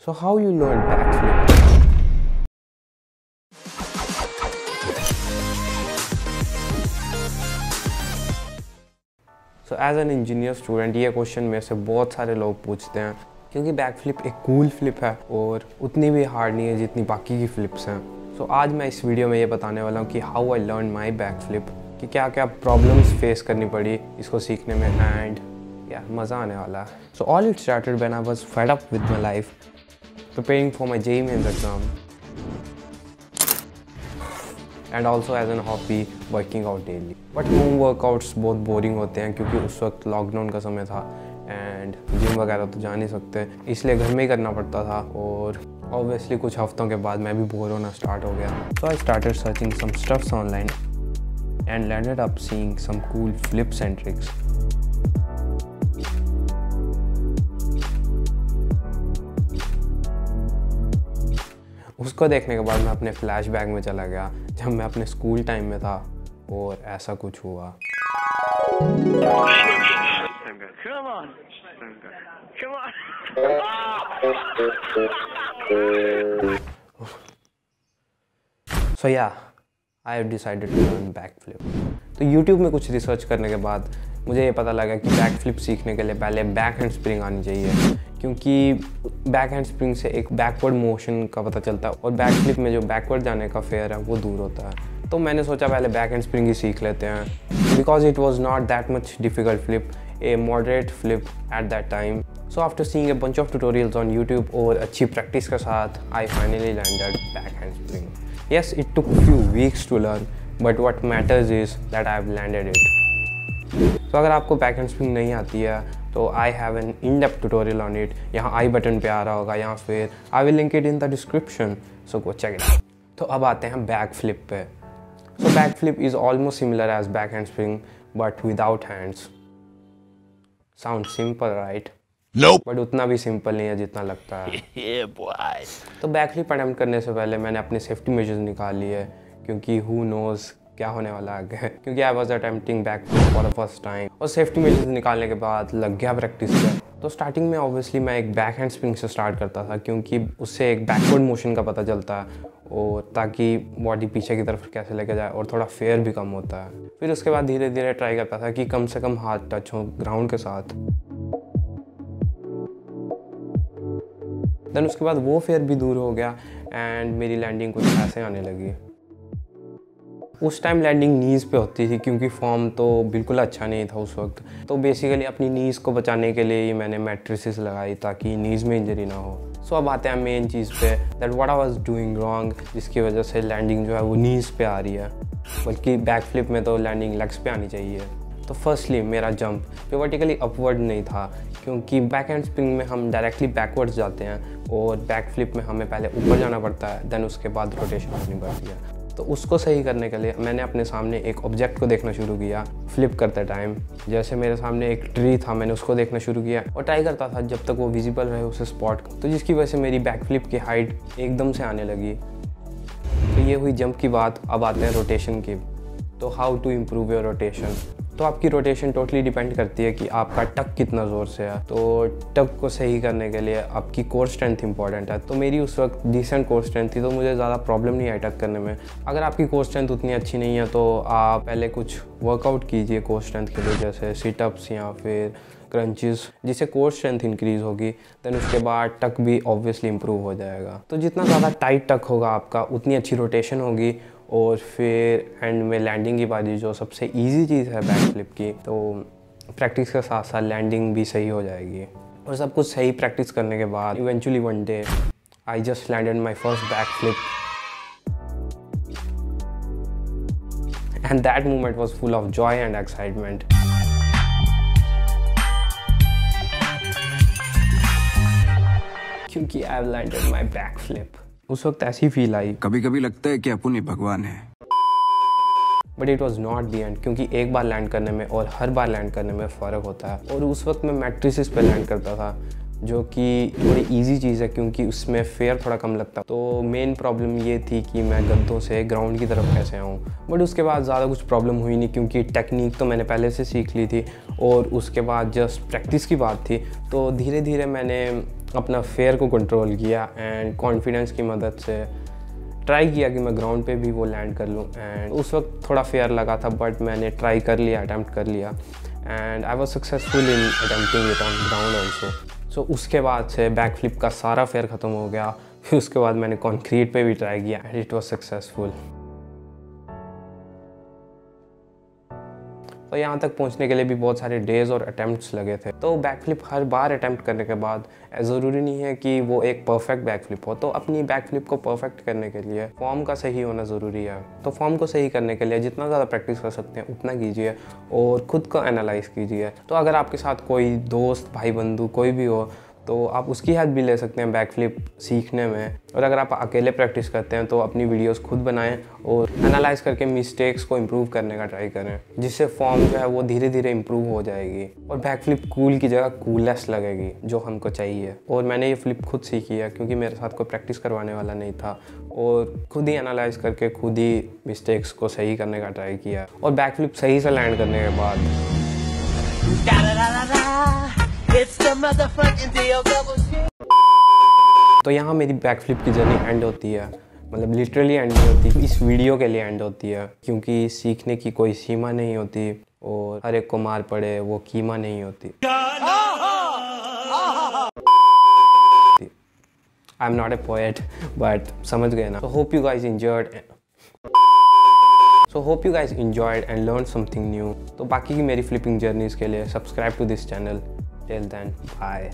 So how you learn backflip? So as an engineer student ये question में से बहुत सारे लोग पूछते हैं क्योंकि बैकफ्लिप एक कूल फ्लिप है और उतनी भी हार्ड नहीं है जितनी बाकी की फ्लिप्स हैं। So आज मैं इस वीडियो में ये बताने वाला हूँ कि how I learn my backflip, कि क्या क्या प्रॉब्लम्स फेस करनी पड़ी इसको सीखने में, एंड यार मज़ा आने वाला है। So all it started when I was fed up with my life, preparing for my JEE Mains exam, and also as an hobby working out daily. But home workouts बहुत बोरिंग होते हैं क्योंकि उस वक्त लॉकडाउन का समय था and gym वगैरह तो जा नहीं सकते, इसलिए घर में ही करना पड़ता था। और ऑब्वियसली कुछ हफ्तों के बाद मैं भी बोर होना स्टार्ट हो गया। So I started searching some stuffs online and landed up seeing some cool flips and tricks. उसको देखने के बाद मैं अपने फ्लैशबैक में चला गया जब मैं अपने स्कूल टाइम में था और ऐसा कुछ हुआ। So yeah, I have decided to learn backflip. तो YouTube में कुछ रिसर्च करने के बाद मुझे ये पता लगा कि बैकफ्लिप सीखने के लिए पहले बैक हैंड स्प्रिंग आनी चाहिए, क्योंकि बैक हैंड स्प्रिंग से एक बैकवर्ड मोशन का पता चलता है और बैकफ्लिप में जो बैकवर्ड जाने का फेयर है वो दूर होता है। तो मैंने सोचा पहले बैक हैंड स्प्रिंग ही सीख लेते हैं, because it was not that much difficult flip, A moderate flip at that time. So after seeing a bunch of tutorials on YouTube और अच्छी प्रैक्टिस के साथ I finally landed back hand spring. Yes, it took a few weeks to learn, but what matters is that I have landed it. तो अगर आपको back hand spring नहीं आती है तो I have an in-depth tutorial on it. यहाँ आई button पे आ रहा होगा या फिर I will link it in the description. So go check it out. तो अब आते हैं बैक फ्लिप पे। So back flip is almost similar as back hand spring, but without hands. Sounds simple, right? Nope. But उतना भी simple नहीं है जितना लगता है। Yeah, boy. तो बैकफ्लिप अटेम्प्ट करने से पहले मैंने अपने सेफ्टी मेजर्स निकाल लिए, क्योंकि हु नोज़ क्या होने वाला आगे, क्योंकि I was attempting backflip for the first time. और सेफ्टी मेजर्स निकालने के बाद लग गया प्रैक्टिस पे। तो स्टार्टिंग में ऑब्वियसली मैं एक बैक हैंड स्प्रिंग से स्टार्ट करता था, क्योंकि उससे एक बैकवर्ड मोशन का पता चलता है और ताकि बॉडी पीछे की तरफ कैसे लेके जाए और थोड़ा फेयर भी कम होता है। फिर उसके बाद धीरे धीरे ट्राई करता था कि कम से कम हाथ टच हो ग्राउंड के साथ। देन उसके बाद वो फेयर भी दूर हो गया एंड मेरी लैंडिंग कुछ ऐसे आने लगी। उस टाइम लैंडिंग नीज़ पे होती थी क्योंकि फॉर्म तो बिल्कुल अच्छा नहीं था उस वक्त। तो बेसिकली अपनी नीज़ को बचाने के लिए ही मैंने मैट्रिसेस लगाई ताकि नीज़ में इंजरी ना हो। सो अब आते हैं मेन चीज़ पे, that what I was doing wrong, जिसकी वजह से लैंडिंग जो है वो नीज़ पे आ रही है, बल्कि बैकफ्लिप में तो लैंडिंग लेग्स पे आनी चाहिए। तो फर्स्टली मेरा जंप जो वर्टिकली अपवर्ड नहीं था, क्योंकि बैक हैंड स्प्रिंग में हम डायरेक्टली बैकवर्ड्स जाते हैं और बैक फ्लिप में हमें पहले ऊपर जाना पड़ता है, देन उसके बाद रोटेशन करनी पड़ती है। तो उसको सही करने के लिए मैंने अपने सामने एक ऑब्जेक्ट को देखना शुरू किया फ्लिप करते टाइम। जैसे मेरे सामने एक ट्री था, मैंने उसको देखना शुरू किया और ट्राई करता था जब तक वो विजिबल रहे उसे स्पॉट, तो जिसकी वजह से मेरी बैक फ्लिप की हाइट एकदम से आने लगी। तो ये हुई जंप की बात। अब आते हैं रोटेशन की। तो how to improve your rotation. तो आपकी रोटेशन टोटली डिपेंड करती है कि आपका टक कितना ज़ोर से है। तो टक को सही करने के लिए आपकी कोर स्ट्रेंथ इंपॉर्टेंट है। तो मेरी उस वक्त डिसेंट कोर स्ट्रेंथ थी, तो मुझे ज़्यादा प्रॉब्लम नहीं आई टक करने में। अगर आपकी कोर स्ट्रेंथ उतनी अच्छी नहीं है तो आप पहले कुछ वर्कआउट कीजिए कोर स्ट्रेंथ के लिए, जैसे सिटअप्स या फिर क्रंचेस, जिससे कोर स्ट्रेंथ इंक्रीज़ होगी। देन उसके बाद टक भी ऑब्वियसली इंप्रूव हो जाएगा। तो जितना ज़्यादा टाइट टक होगा आपका उतनी अच्छी रोटेशन होगी और फिर एंड में लैंडिंग की बारी जो सबसे इजी चीज़ है बैकफ्लिप की, तो प्रैक्टिस के साथ साथ लैंडिंग भी सही हो जाएगी। और सब कुछ सही प्रैक्टिस करने के बाद eventually one day I just landed my first backflip and that moment was full of joy and excitement. क्योंकि I have landed my backflip. उस वक्त ऐसी फील आई, कभी कभी लगता है कि अपन ही भगवान है। But it was not the and, क्योंकि एक बार लैंड करने में और हर बार लैंड करने में फ़र्क होता है। और उस वक्त मैं मैट्रिसेस पे लैंड करता था, जो कि थोड़ी इजी चीज़ है क्योंकि उसमें फेयर थोड़ा कम लगता। तो मेन प्रॉब्लम ये थी कि मैं गद्दों से ग्राउंड की तरफ कैसे आऊँ। बट उसके बाद ज़्यादा कुछ प्रॉब्लम हुई नहीं, क्योंकि टेक्निक तो मैंने पहले से सीख ली थी और उसके बाद जस्ट प्रैक्टिस की बात थी। तो धीरे धीरे मैंने अपना फेयर को कंट्रोल किया एंड कॉन्फिडेंस की मदद से ट्राई किया कि मैं ग्राउंड पे भी वो लैंड कर लूँ। एंड उस वक्त थोड़ा फेयर लगा था, बट मैंने ट्राई कर लिया, अटैम्प्ट कर लिया and I was successful in attempting it on ground also. So उसके बाद से बैक फ्लिप का सारा फेयर ख़त्म हो गया। फिर उसके बाद मैंने कॉन्क्रीट पे भी ट्राई किया एंड इट वाज सक्सेसफुल। तो यहाँ तक पहुँचने के लिए भी बहुत सारे डेज़ और अटैम्प्ट्स लगे थे। तो बैक फ्लिप हर बार अटैम्प्ट करने के बाद ज़रूरी नहीं है कि वो एक परफेक्ट बैक फ्लिप हो। तो अपनी बैक फ्लिप को परफेक्ट करने के लिए फॉर्म का सही होना ज़रूरी है। तो फॉर्म को सही करने के लिए जितना ज़्यादा प्रैक्टिस कर सकते हैं उतना कीजिए और ख़ुद को एनालाइज कीजिए। तो अगर आपके साथ कोई दोस्त, भाई बंधु कोई भी हो तो आप उसकी हेल्प भी ले सकते हैं बैक फ्लिप सीखने में। और अगर आप अकेले प्रैक्टिस करते हैं तो अपनी वीडियोस खुद बनाएं और एनालाइज करके मिस्टेक्स को इम्प्रूव करने का ट्राई करें, जिससे फॉर्म जो है वो धीरे धीरे इम्प्रूव हो जाएगी और बैक फ्लिप कूल की जगह कूलेस्ट लगेगी, जो हमको चाहिए। और मैंने ये फ्लिप खुद सीखी है क्योंकि मेरे साथ कोई प्रैक्टिस करवाने वाला नहीं था और खुद ही एनालाइज करके खुद ही मिस्टेक्स को सही करने का ट्राई किया। और बैक फ्लिप सही से लैंड करने के बाद तो यहाँ मेरी बैक फ्लिप की जर्नी एंड होती है। मतलब लिटरली एंड नहीं होती, इस वीडियो के लिए एंड होती है, क्योंकि सीखने की कोई सीमा नहीं होती और हर एक को मार पड़े वो कीमा नहीं होती। I am not a poet, but समझ गए ना। Hope you guys enjoyed and learned something new। तो बाकी की मेरी फ्लिपिंग जर्नीज के लिए subscribe to this channel. Till then bye.